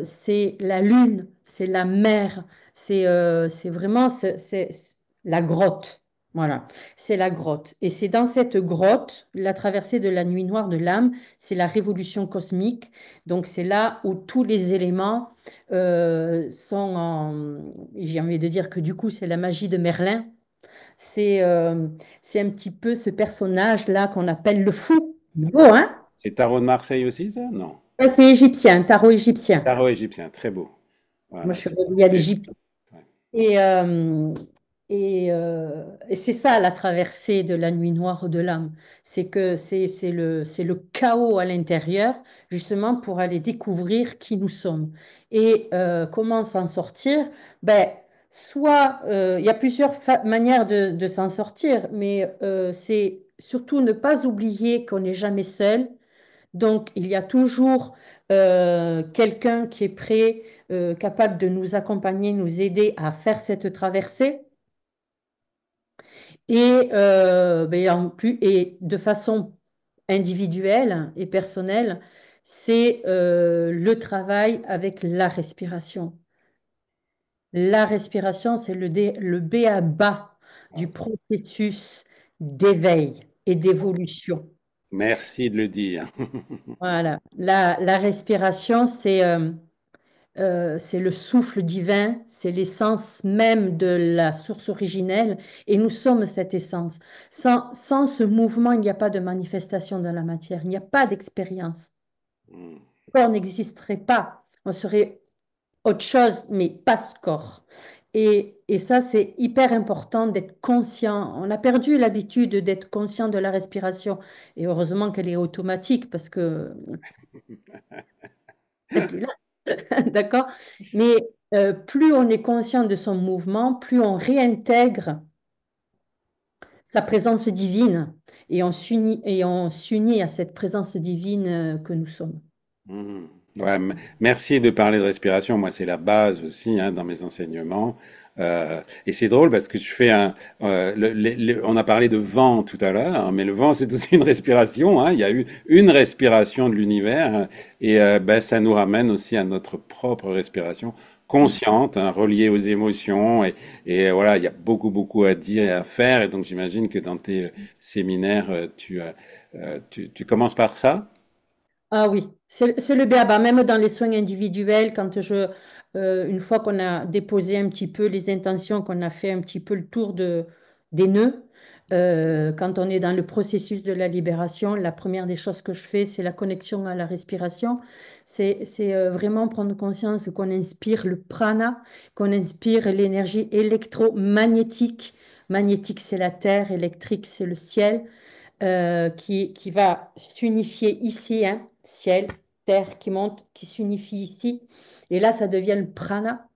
c'est la lune, c'est la mer, c'est vraiment la grotte. Voilà, c'est la grotte. Et c'est dans cette grotte, la traversée de la nuit noire de l'âme, c'est la révolution cosmique. Donc c'est là où tous les éléments sont en... J'ai envie de dire que du coup, c'est la magie de Merlin. C'est c'est un petit peu ce personnage-là qu'on appelle le fou. Beau, hein? c'est Tarot de Marseille aussi, ça? Non. Ouais, c'est égyptien, tarot égyptien. Tarot égyptien, très beau. Moi, Voilà. je suis reliée à C'est- l'Égypte. ouais. Et, euh, et c'est ça la traversée de la nuit noire de l'âme. C'est que c'est le chaos à l'intérieur, justement pour aller découvrir qui nous sommes. Et comment s'en sortir? Ben, soit, il y a plusieurs manières de s'en sortir, mais c'est surtout ne pas oublier qu'on n'est jamais seul. Donc, il y a toujours quelqu'un qui est prêt, capable de nous accompagner, nous aider à faire cette traversée. Et, ben, en plus, et de façon individuelle et personnelle, c'est le travail avec la respiration. La respiration, c'est le B à bas du processus d'éveil et d'évolution. Merci de le dire. Voilà. La respiration, c'est le souffle divin, c'est l'essence même de la source originelle, et nous sommes cette essence. Sans ce mouvement, il n'y a pas de manifestation dans la matière, il n'y a pas d'expérience. Mm. Le corps n'existerait pas, on serait autre chose, mais pas ce corps. Et ça, c'est hyper important d'être conscient. On a perdu l'habitude d'être conscient de la respiration, et heureusement qu'elle est automatique, parce que c'est plus là. D'accord? Mais plus on est conscient de son mouvement, plus on réintègre sa présence divine et on s'unit à cette présence divine que nous sommes. Mhm. Ouais, merci de parler de respiration. Moi, c'est la base aussi hein, dans mes enseignements. Et c'est drôle parce que je fais on a parlé de vent tout à l'heure, hein, mais le vent, c'est aussi une respiration. Hein. Il y a eu une respiration de l'univers et ben, ça nous ramène aussi à notre propre respiration consciente, hein, reliée aux émotions. Et voilà, il y a beaucoup, beaucoup à dire et à faire. Et donc, j'imagine que dans tes séminaires, tu commences par ça. Ah oui, c'est le béaba. Même dans les soins individuels, une fois qu'on a déposé un petit peu les intentions, qu'on a fait un petit peu le tour des nœuds, quand on est dans le processus de la libération, la première des choses que je fais, c'est la connexion à la respiration. C'est vraiment prendre conscience qu'on inspire le prana, qu'on inspire l'énergie électromagnétique. Magnétique, c'est la terre, électrique, c'est le ciel qui va s'unifier ici, hein, ciel, terre qui monte, qui s'unifie ici. Et là, ça devient le prana.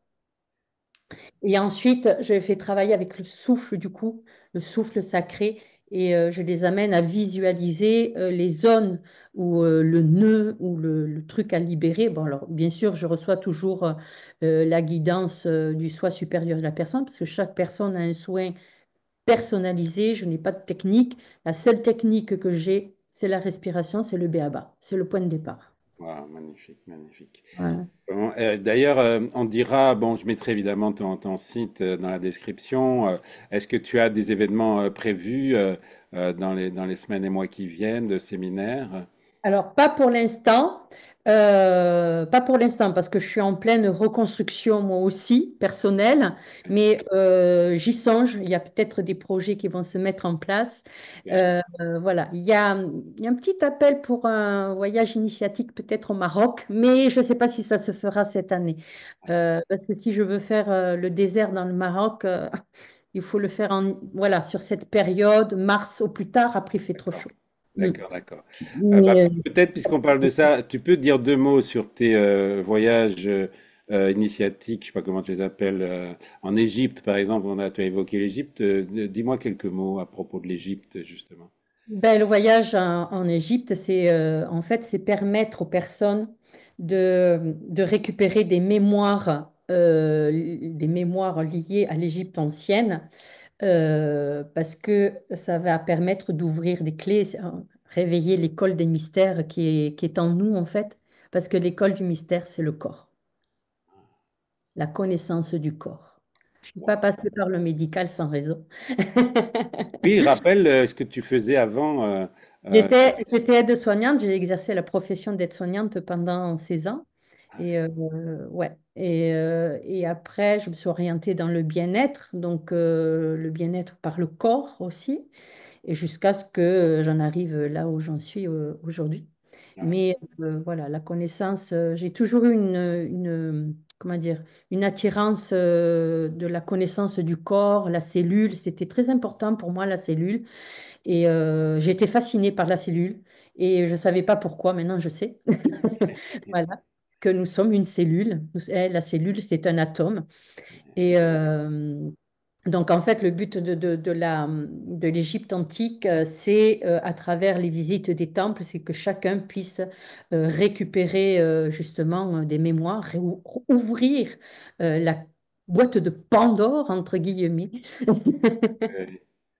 Et ensuite, je fais travailler avec le souffle, du coup, le souffle sacré. Et je les amène à visualiser les zones ou le nœud ou le truc à libérer. Bon, alors, bien sûr, je reçois toujours la guidance du soi supérieur de la personne, parce que chaque personne a un soin personnalisé, je n'ai pas de technique. La seule technique que j'ai, c'est la respiration, c'est le béaba, c'est le point de départ. Wow, magnifique, magnifique. Voilà. Bon, d'ailleurs, on dira, bon, je mettrai évidemment ton site dans la description. Est-ce que tu as des événements prévus dans les semaines et mois qui viennent de séminaires? Alors, pas pour l'instant, parce que je suis en pleine reconstruction moi aussi, personnelle, mais j'y songe. Il y a peut-être des projets qui vont se mettre en place. Bien. Voilà, il y a un petit appel pour un voyage initiatique peut-être au Maroc, mais je ne sais pas si ça se fera cette année. Parce que si je veux faire le désert dans le Maroc, il faut le faire voilà, sur cette période, mars au plus tard, après il fait trop D'accord, chaud. Mm. d'accord, d'accord. Bah, Mais, peut-être, puisqu'on parle de ça, tu peux dire deux mots sur tes voyages initiatiques, je sais pas comment tu les appelles, en Égypte, par exemple. Tu as évoqué l'Égypte. Dis-moi quelques mots à propos de l'Égypte, justement. ben, le voyage en Égypte, en fait, c'est permettre aux personnes de récupérer des mémoires liées à l'Égypte ancienne, parce que ça va permettre d'ouvrir des clés, réveiller l'école des mystères qui est en nous, en fait, parce que l'école du mystère, c'est le corps, la connaissance du corps. Je ne suis pas Wow. passée par le médical sans raison. Oui, rappelle ce que tu faisais avant. Euh, J'étais aide-soignante, j'ai exercé la profession d'aide-soignante pendant 16 ans. ah, Et, ouais. Et après, je me suis orientée dans le bien-être, donc le bien-être par le corps aussi, et jusqu'à ce que j'en arrive là où j'en suis aujourd'hui. Ouais. Mais voilà, la connaissance, j'ai toujours eu comment dire, une attirance de la connaissance du corps, la cellule. C'était très important pour moi, la cellule. Et j'ai été fascinée par la cellule. Et je ne savais pas pourquoi, maintenant je sais. Voilà, que nous sommes une cellule. La cellule, c'est un atome. Et donc, en fait, le but de l'Égypte antique, c'est, à travers les visites des temples, c'est que chacun puisse récupérer justement des mémoires, ouvrir la boîte de Pandore, entre guillemets.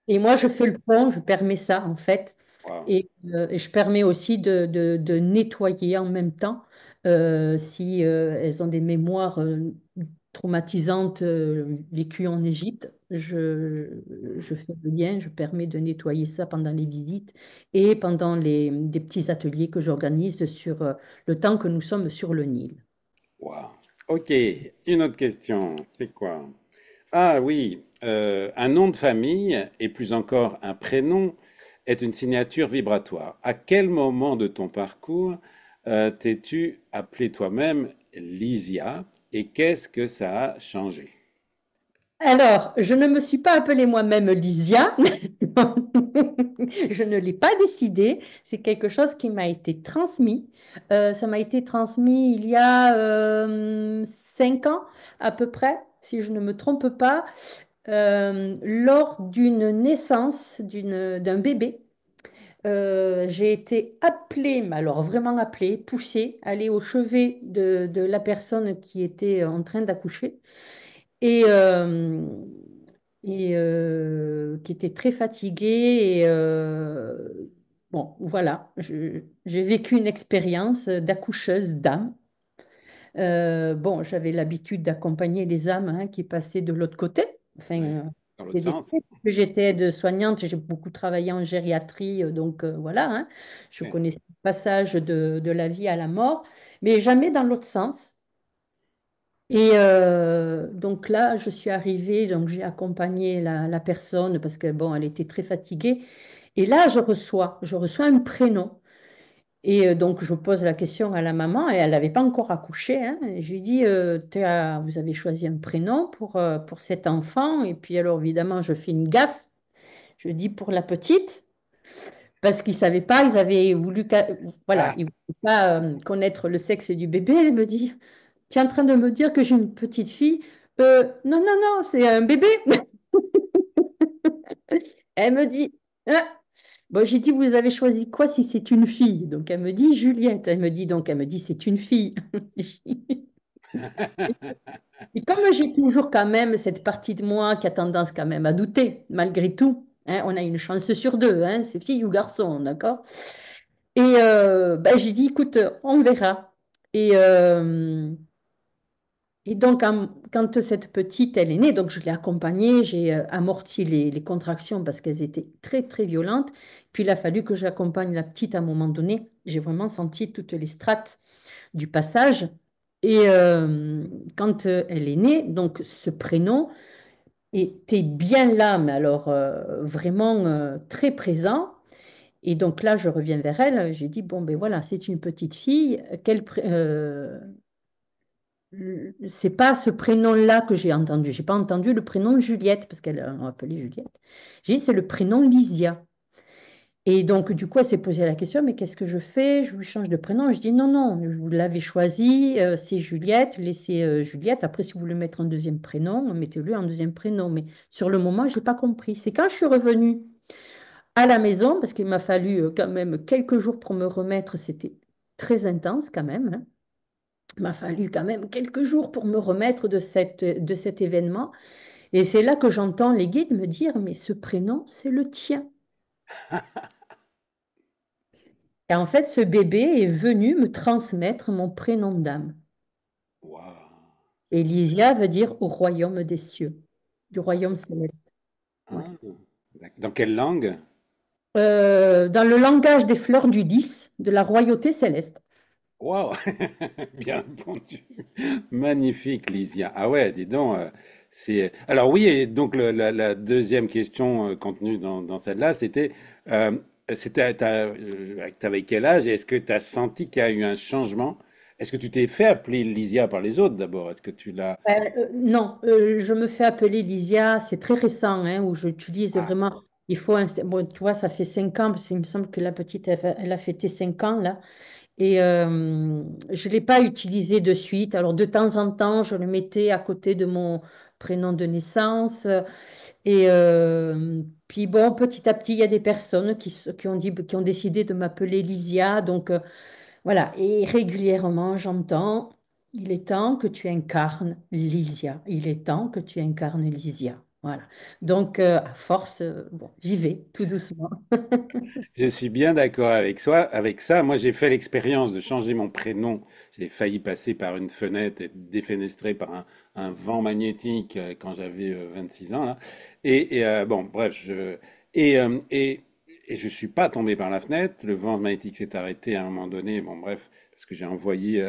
Et moi, je fais le pont, je permets ça, en fait. Wow. Et je permets aussi de nettoyer en même temps si elles ont des mémoires traumatisantes vécues en Égypte. Je fais le lien, je permets de nettoyer ça pendant les visites et pendant des petits ateliers que j'organise sur le temps que nous sommes sur le Nil. Wow. Ok, une autre question, c'est quoi? Ah oui, un nom de famille, et plus encore un prénom, est une signature vibratoire. À quel moment de ton parcours t'es-tu appelé toi-même Lysia et qu'est-ce que ça a changé? Alors, je ne me suis pas appelée moi-même Lysia. Je ne l'ai pas décidé. C'est quelque chose qui m'a été transmis. Ça m'a été transmis il y a 5 ans à peu près, si je ne me trompe pas, lors d'une naissance d'un bébé. J'ai été appelée, mais alors vraiment appelée, poussée, aller au chevet de la personne qui était en train d'accoucher et, qui était très fatiguée. Et bon, voilà, j'ai vécu une expérience d'accoucheuse d'âme. Bon, j'avais l'habitude d'accompagner les âmes hein, qui passaient de l'autre côté. Enfin, Oui, dans j'ai l'autre des sens. que j'étais aide-soignante, j'ai beaucoup travaillé en gériatrie, donc voilà, hein, je Oui, connais le passage de la vie à la mort, mais jamais dans l'autre sens. Et donc là, je suis arrivée, donc j'ai accompagné la personne parce que bon, elle était très fatiguée. Et là, je reçois un prénom. Et donc, je pose la question à la maman et elle n'avait pas encore accouché. Hein. Et je lui dis, vous avez choisi un prénom pour cet enfant. Et puis alors, évidemment, je fais une gaffe. Je dis pour la petite, parce qu'ils ne savaient pas, ils avaient voulu, voilà, ah, ils ne voulaient pas connaître le sexe du bébé. Elle me dit, tu es en train de me dire que j'ai une petite fille? Non, non, non, c'est un bébé. Elle me dit, ah. Bon, j'ai dit, vous avez choisi quoi si c'est une fille? Donc, elle me dit Juliette. Elle me dit, c'est une fille. Et comme j'ai toujours quand même cette partie de moi qui a tendance quand même à douter, malgré tout, hein, on a une chance sur deux, hein, c'est fille ou garçon, d'accord? Et ben, j'ai dit, écoute, on verra. Et, Et donc, quand cette petite, elle est née, donc je l'ai accompagnée, j'ai amorti les contractions parce qu'elles étaient très, très violentes. Puis il a fallu que j'accompagne la petite à un moment donné. J'ai vraiment senti toutes les strates du passage. Et quand elle est née, donc ce prénom était bien là, mais alors vraiment très présent. Et donc là, je reviens vers elle. J'ai dit, bon, ben voilà, c'est une petite fille. C'est pas ce prénom-là que j'ai entendu. J'ai pas entendu le prénom Juliette, parce qu'elle l'a appelée Juliette. J'ai dit, c'est le prénom Lysia. Et donc, du coup, elle s'est posé la question, mais qu'est-ce que je fais? Je lui change de prénom. Je dis, non, non, vous l'avez choisi, c'est Juliette, laissez Juliette. Après, si vous voulez mettre un deuxième prénom, mettez-le en deuxième prénom. Mais sur le moment, je n'ai pas compris. C'est quand je suis revenue à la maison, parce qu'il m'a fallu quand même quelques jours pour me remettre, c'était très intense quand même, hein. Il m'a fallu quand même quelques jours pour me remettre de cet événement. Et c'est là que j'entends les guides me dire, mais ce prénom, c'est le tien. Et en fait, ce bébé est venu me transmettre mon prénom d'âme. waouh, c'est Elysia veut dire au royaume des cieux, du royaume céleste. Ouais. ah, dans quelle langue? Dans le langage des fleurs du lys, de la royauté céleste. Waouh, bien répondu. Magnifique, Lysia. Ah ouais, dis donc, c'est. Alors oui, et donc la deuxième question contenue dans celle-là, c'était t'avais quel âge et est-ce que tu as senti qu'il y a eu un changement? Est-ce que tu t'es fait appeler Lysia par les autres d'abord? Est-ce que tu l'as... Non, je me fais appeler Lysia, c'est très récent, hein, où j'utilise Ah, vraiment, il faut, bon, tu vois, ça fait 5 ans, parce qu'il me semble que la petite, elle a fêté 5 ans, là, et je ne l'ai pas utilisé de suite. Alors, de temps en temps, je le mettais à côté de mon prénom de naissance, et puis, bon, petit à petit, il y a des personnes qui ont décidé de m'appeler Lysia, donc, voilà, et régulièrement, j'entends, il est temps que tu incarnes Lysia. Il est temps que tu incarnes Lysia. Voilà. Donc, à force, bon, j'y vais tout doucement. je suis bien d'accord avec toi, avec ça. Moi, j'ai fait l'expérience de changer mon prénom. J'ai failli passer par une fenêtre et être défenestré par un vent magnétique quand j'avais 26 ans là. Bon, bref, et, euh, et, et je suis pas tombé par la fenêtre. Le vent magnétique s'est arrêté à un moment donné. Bon, bref, parce que j'ai envoyé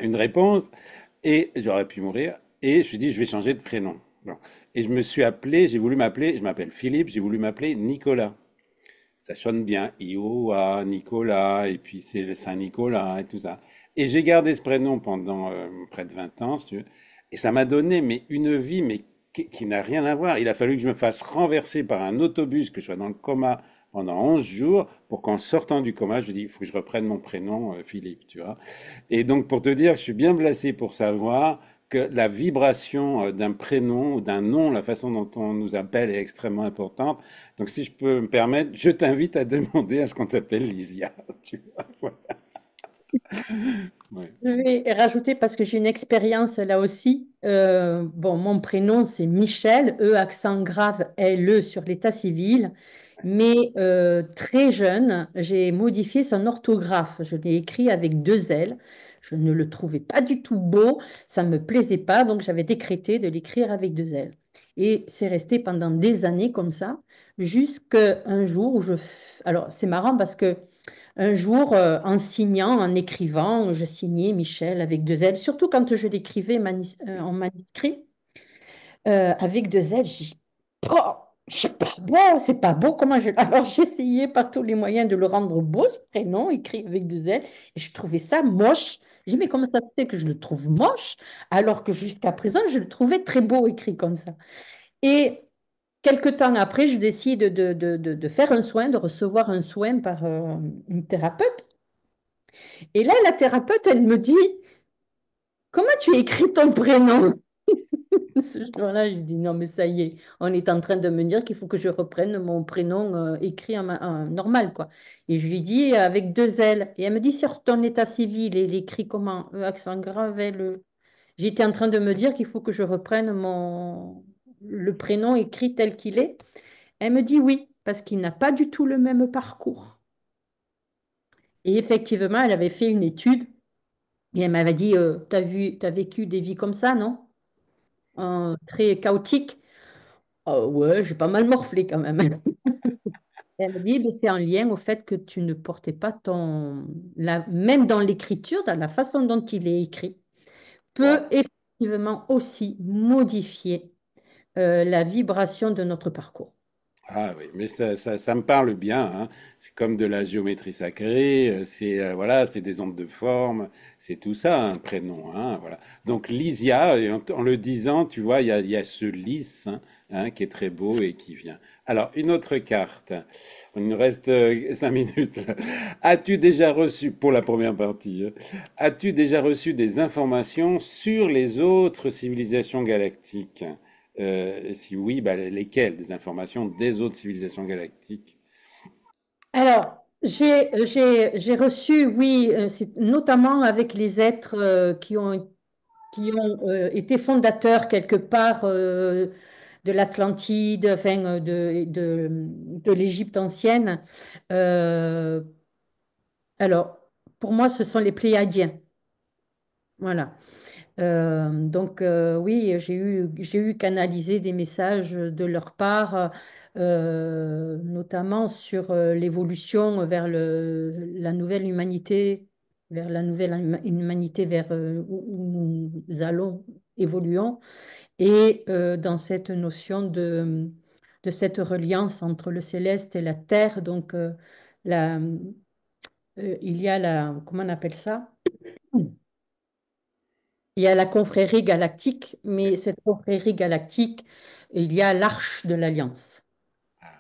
une réponse et j'aurais pu mourir. Et je me suis dit, je vais changer de prénom. Bon. Et je me suis appelé, j'ai voulu m'appeler, je m'appelle Philippe, j'ai voulu m'appeler Nicolas. Ça sonne bien, Iowa, Nicolas, et puis c'est le Saint-Nicolas et tout ça. Et j'ai gardé ce prénom pendant près de 20 ans, si tu veux. Et ça m'a donné mais une vie mais qui n'a rien à voir. Il a fallu que je me fasse renverser par un autobus, que je sois dans le coma pendant 11 jours, pour qu'en sortant du coma, je dis, il faut que je reprenne mon prénom, Philippe, tu vois. Et donc, pour te dire, je suis bien placé pour savoir que la vibration d'un prénom ou d'un nom, la façon dont on nous appelle est extrêmement importante. Donc, si je peux me permettre, je t'invite à demander à ce qu'on t'appelle Lysia. Tu vois, ouais. Je vais rajouter parce que j'ai une expérience là aussi. Bon, mon prénom c'est Michel, E accent grave, L-E sur l'état civil. Mais très jeune, j'ai modifié son orthographe. Je l'ai écrit avec deux L. Je ne le trouvais pas du tout beau, ça ne me plaisait pas, donc j'avais décrété de l'écrire avec deux L. Et c'est resté pendant des années comme ça, jusqu'à un jour où Alors, c'est marrant parce que un jour, en signant, en écrivant, je signais Michel avec deux L, surtout quand je l'écrivais en manuscrit, avec deux L, je dis, oh, c'est pas beau, c'est pas beau. Comment je... Alors j'essayais par tous les moyens de le rendre beau, ce prénom, écrit avec deux L, et je trouvais ça moche. Je dis, mais comment ça se fait que je le trouve moche, alors que jusqu'à présent, je le trouvais très beau écrit comme ça. Et quelque temps après, je décide de faire un soin, de recevoir un soin par une thérapeute. Et là, la thérapeute, elle me dit, comment tu écris ton prénom? Ce jour-là, je dis, non, mais ça y est, on est en train de me dire qu'il faut que je reprenne mon prénom écrit en normal, quoi. Et je lui dis, avec deux L. Et elle me dit, sur ton état civil, il écrit comment? Accent grave, L. J'étais en train de me dire qu'il faut que je reprenne le prénom écrit tel qu'il est. Elle me dit oui, parce qu'il n'a pas du tout le même parcours. Et effectivement, elle avait fait une étude. Et elle m'avait dit, t'as vécu des vies comme ça, non? Très chaotiques. Ouais, j'ai pas mal morflé quand même. Elle me dit, mais c'est en lien au fait que tu ne portais pas même dans l'écriture, dans la façon dont il est écrit, peut Wow. effectivement aussi modifier la vibration de notre parcours. Ah oui, mais ça me parle bien, hein. C'est comme de la géométrie sacrée, c'est voilà, c'est des ondes de forme, c'est tout ça un prénom, hein, voilà. Donc Lysia, et en le disant, tu vois, il y a ce lys qui est très beau et qui vient. Alors une autre carte. Il nous reste 5 minutes, là. As-tu déjà reçu, pour la première partie, as-tu déjà reçu des informations sur les autres civilisations galactiques? Si oui, bah, lesquelles? Des informations des autres civilisations galactiques? Alors, j'ai reçu, oui, c'est notamment avec les êtres qui ont été fondateurs quelque part de l'Atlantide, enfin de l'Égypte ancienne. Euh, alors, pour moi, ce sont les Pléiadiens. Voilà. Donc oui, j'ai eu canalisé des messages de leur part, notamment sur l'évolution vers la nouvelle humanité, vers la nouvelle humanité vers où nous allons, évoluons, et dans cette notion de cette reliance entre le céleste et la terre. Donc, la, il y a la, comment on appelle ça? Il y a la confrérie galactique, mais cette confrérie galactique, il y a l'arche de l'Alliance. Ah,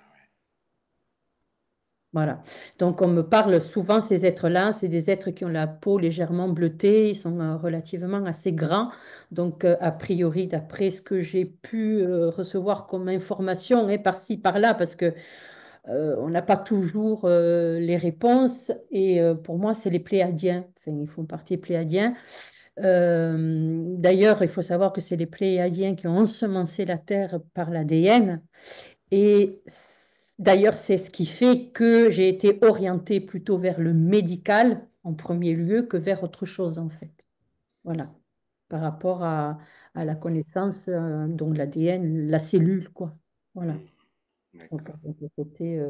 Voilà. Donc, on me parle souvent, ces êtres-là, c'est des êtres qui ont la peau légèrement bleutée, ils sont relativement assez grands. Donc, a priori, d'après ce que j'ai pu recevoir comme information, et par-ci, par-là, parce que on n'a pas toujours les réponses. Et pour moi, c'est les Pléiadiens. Enfin, ils font partie des Pléiadiens. D'ailleurs, il faut savoir que c'est les Pléiadiens qui ont ensemencé la Terre par l'ADN. Et d'ailleurs, c'est ce qui fait que j'ai été orientée plutôt vers le médical en premier lieu que vers autre chose, en fait. Voilà, par rapport à la connaissance dont l'ADN, la cellule, quoi. Voilà. hmm, Donc, d'accord. avec le côté,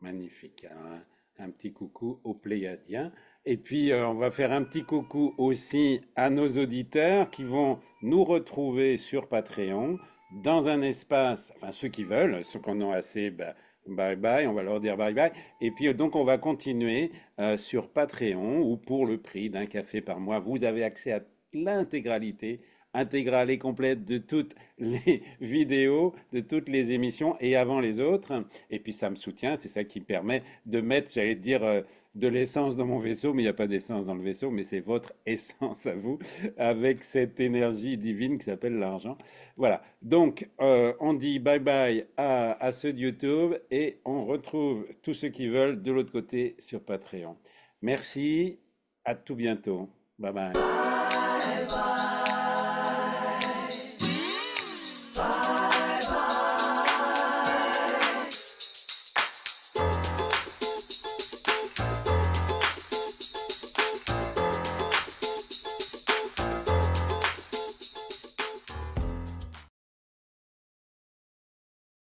Magnifique. Alors, un petit coucou aux Pléiadiens. Et puis, on va faire un petit coucou aussi à nos auditeurs qui vont nous retrouver sur Patreon dans un espace, enfin ceux qui veulent, ceux qu'on a assez, bah, bye bye, on va leur dire bye bye. Et puis, donc, on va continuer sur Patreon où pour le prix d'un café par mois, vous avez accès à l'intégralité intégrale et complète de toutes les vidéos, de toutes les émissions et avant les autres. Et puis ça me soutient, c'est ça qui permet de mettre, j'allais dire, de l'essence dans mon vaisseau, mais il n'y a pas d'essence dans le vaisseau, mais c'est votre essence à vous, avec cette énergie divine qui s'appelle l'argent. Voilà, donc on dit bye bye à ceux de YouTube et on retrouve tous ceux qui veulent de l'autre côté sur Patreon. Merci, à tout bientôt. Bye bye.